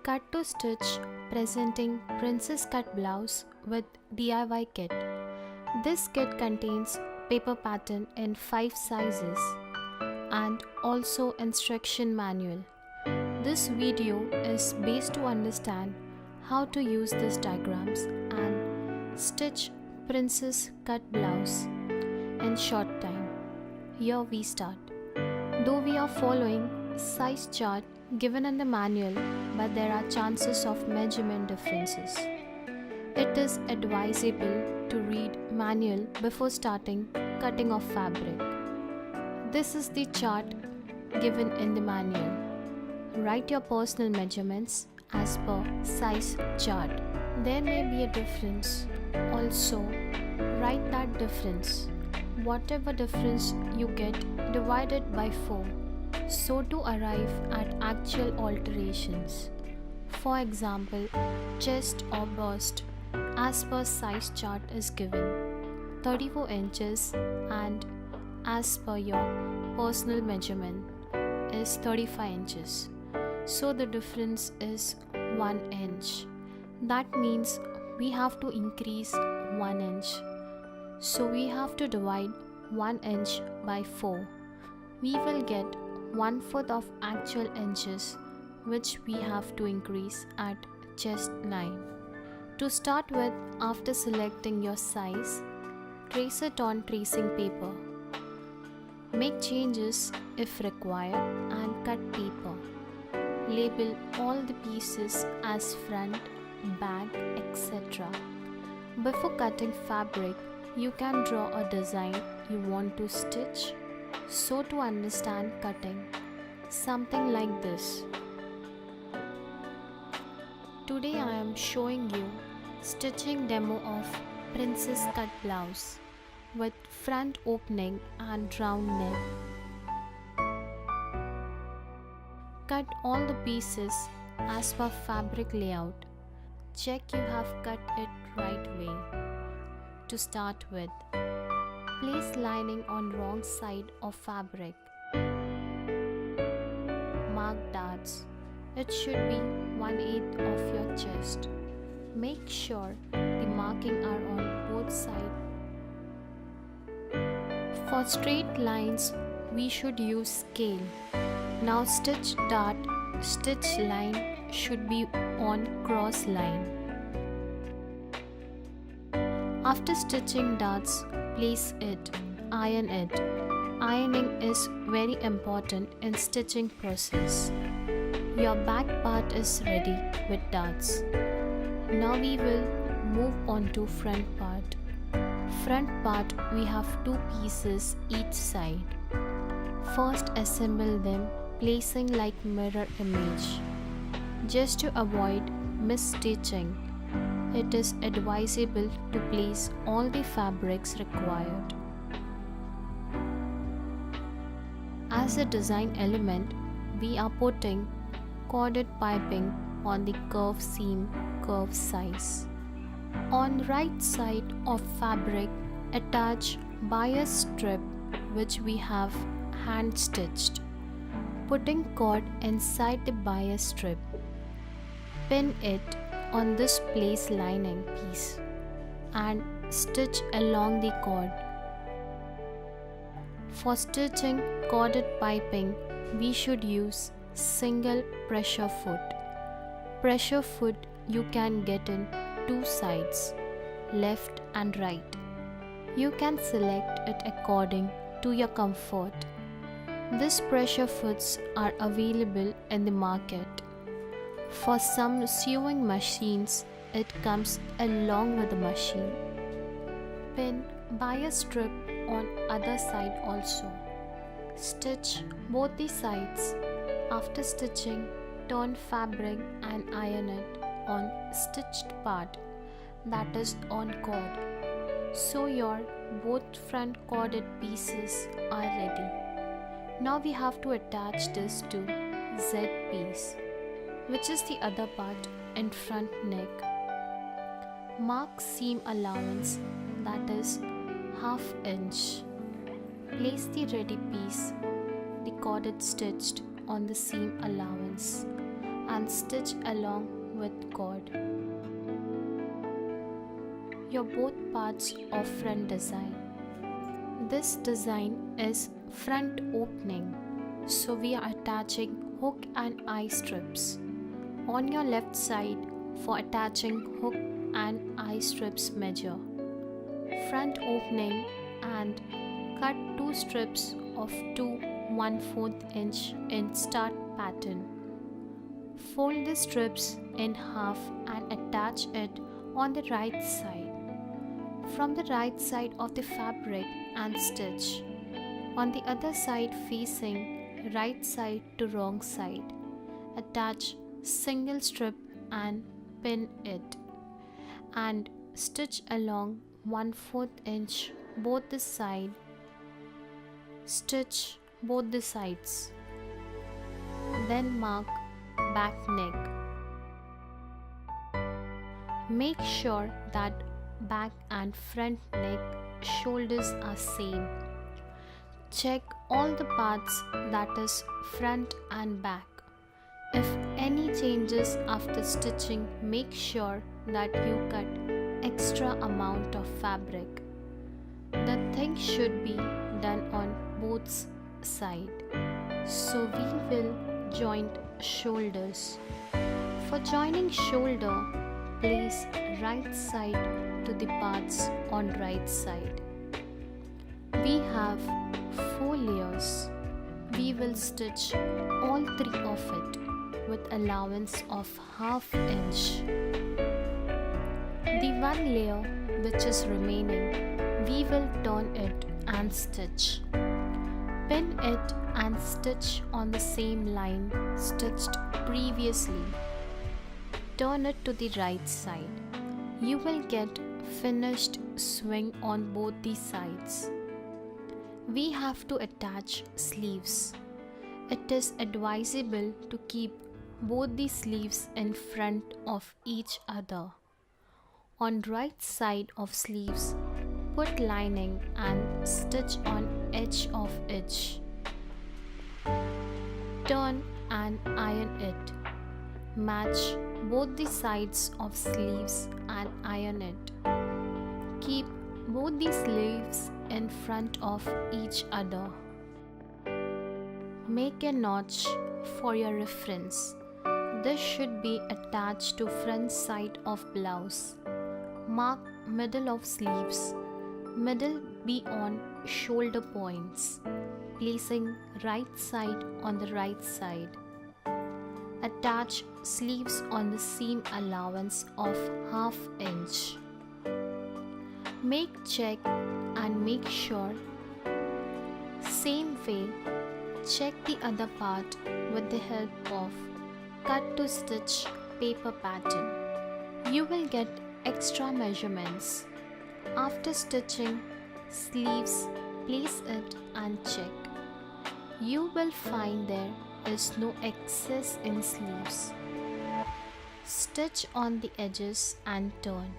Cut to Stitch presenting Princess Cut Blouse with DIY kit. This kit contains paper pattern in 5 sizes and also instruction manual. This video is based to understand how to use these diagrams and stitch Princess Cut Blouse in short time. Here we start. Though we are following size chart given in the manual, but there are chances of measurement differences. It is advisable to read manual before starting cutting of fabric. This is the chart given in the manual. Write your personal measurements as per size chart. There may be a difference. Also, write that difference. Whatever difference you get, divide it by 4. So to arrive at actual alterations. For example, chest or bust as per size chart is given 34 inches and as per your personal measurement is 35 inches. So the difference is 1 inch. That means we have to increase 1 inch. So we have to divide 1 inch by 4. We will get 1/4 of actual inches, which we have to increase at chest line. To start with, after selecting your size, trace it on tracing paper. Make changes if required and cut paper. Label all the pieces as front, back, etc. Before cutting fabric, you can draw a design you want to stitch. So to understand cutting, something like this. Today I am showing you stitching demo of Princess Cut Blouse with front opening and round neck. Cut all the pieces as per fabric layout. Check you have cut it right way. To start with, place lining on wrong side of fabric. Mark darts. It should be 1/8 of your chest. Make sure the marking are on both sides. For straight lines, we should use scale. Now stitch dart, stitch line should be on cross line. After stitching darts, place it, iron it. Ironing is very important in stitching process. Your back part is ready with darts. Now we will move on to front part. Front part we have 2 pieces each side. First assemble them placing like mirror image. Just to avoid misstitching, it is advisable to place all the fabrics required. As a design element, we are putting corded piping on the curve seam curve size. On right side of fabric, attach bias strip which we have hand stitched. Putting cord inside the bias strip. Pin it on this place lining piece and stitch along the cord. For stitching corded piping, we should use single pressure foot. Pressure foot you can get in 2 sides, left and right. You can select it according to your comfort. These pressure foots are available in the market. For some sewing machines, it comes along with the machine. Pin bias strip on other side also. Stitch both the sides. After stitching, turn fabric and iron it on stitched part, that is on cord. So your both front corded pieces are ready. Now we have to attach this to Z piece, which is the other part in front neck. Mark seam allowance, that is 1/2 inch. Place the ready piece, the corded stitched on the seam allowance. and stitch along with cord. Your both parts of front design. This design is front opening, so we are attaching hook and eye strips. On your left side, for attaching hook and eye strips measure front opening and cut 2 strips of 2 1/4 inch in start pattern. Fold the strips in half and attach it on the right side. From the right side of the fabric and stitch on the other side facing right side to wrong side. Attach single strip and pin it and stitch along 1/4 inch both the side. Stitch both the sides. Then mark back neck. Make sure that back and front neck shoulders are same. Check all the parts, that is front and back. If any changes after stitching, make sure that you cut extra amount of fabric. The thing should be done on both sides. So we will join shoulders. For joining shoulder, place right side to the parts on right side. We have 4 layers. We will stitch all 3 of it with allowance of 1/2 inch. The 1 layer which is remaining, we will turn it and stitch. Pin it and stitch on the same line stitched previously. Turn it to the right side. You will get finished swing on both the sides. We have to attach sleeves. It is advisable to keep both the sleeves in front of each other. On right side of sleeves, put lining and stitch on edge of each. Turn and iron it. Match both the sides of sleeves and iron it. Keep both the sleeves in front of each other. Make a notch for your reference. This should be attached to front side of blouse. Mark middle of sleeves. Middle be on shoulder points, placing right side on the right side. Attach sleeves on the seam allowance of 1/2 inch. Make check and make sure. Same way, check the other part with the help of cut-to-stitch paper pattern. You will get extra measurements. After stitching sleeves, place it and check. You will find there is no excess in sleeves. Stitch on the edges and turn.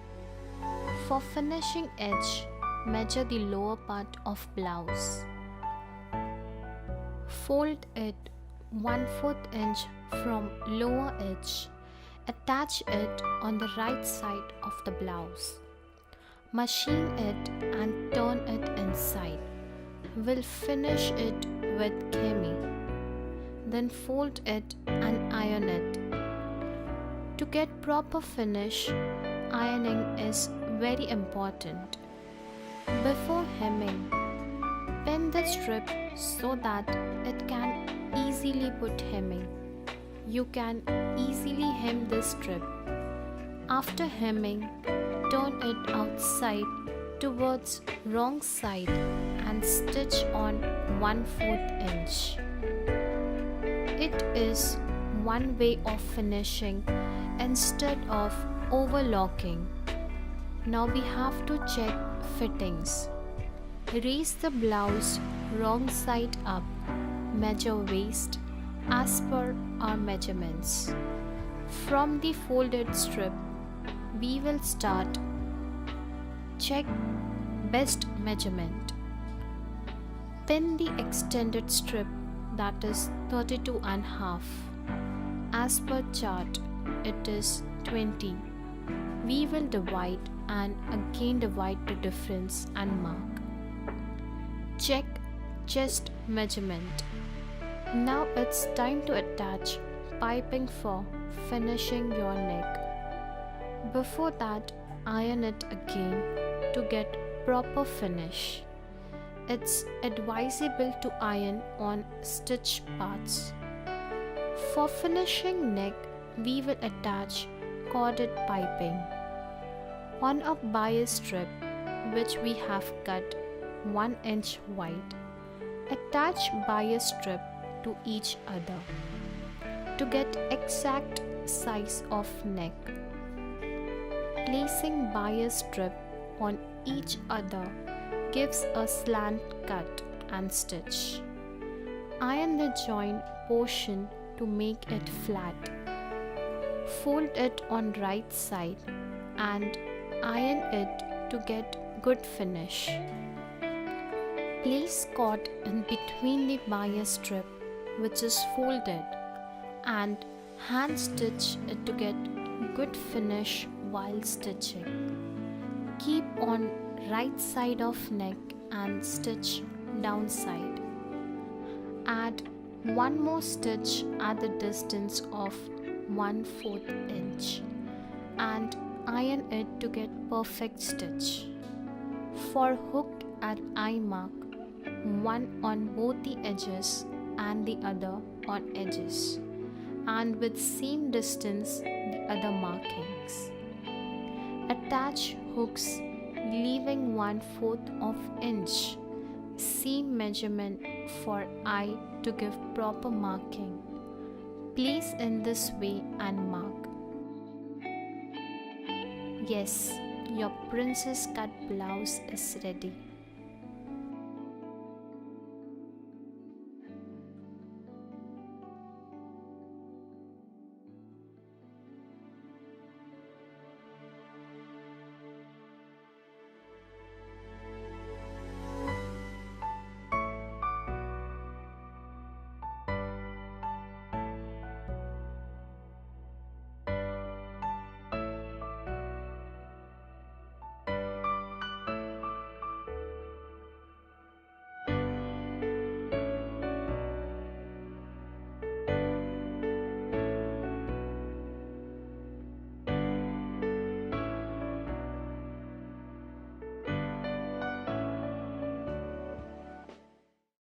For finishing edge, measure the lower part of blouse. Fold it 1/4 inch from lower edge. Attach it on the right side of the blouse. Machine it and turn it inside. We'll finish it with khemi. Then fold it and iron it. To get proper finish, ironing is very important. Before hemming, pin the strip so that it can easily put hemming. You can easily hem this strip. After hemming, turn it outside towards wrong side and stitch on 1/4 inch. It is one way of finishing instead of overlocking. Now we have to check fittings. Raise the blouse wrong side up. Measure waist as per our measurements. From the folded strip, we will start. Check best measurement. Pin the extended strip, that is 32.5, As per chart, it is 20. We will divide and again divide the difference and mark. Check chest measurement. Now it's time to attach piping for finishing your neck. Before that, iron it again to get proper finish. It's advisable to iron on stitch parts. For finishing neck, we will attach corded piping. On a bias strip, which we have cut 1 inch wide, attach bias strip to each other to get exact size of neck. Placing bias strip on each other gives a slant cut and stitch. Iron the joint portion to make it flat. Fold it on right side and iron it to get good finish. Place cord in between the bias strip which is folded and hand stitch it to get good finish while stitching. Keep on right side of neck and stitch downside. Add one more stitch at the distance of 1/4 inch and iron it to get perfect stitch. For hook at eye mark, one on both the edges and the other on edges, and with same distance the other markings. Attach hooks leaving 1/4 of inch seam measurement for eye to give proper marking. Place in this way and mark. Yes, your princess cut blouse is ready.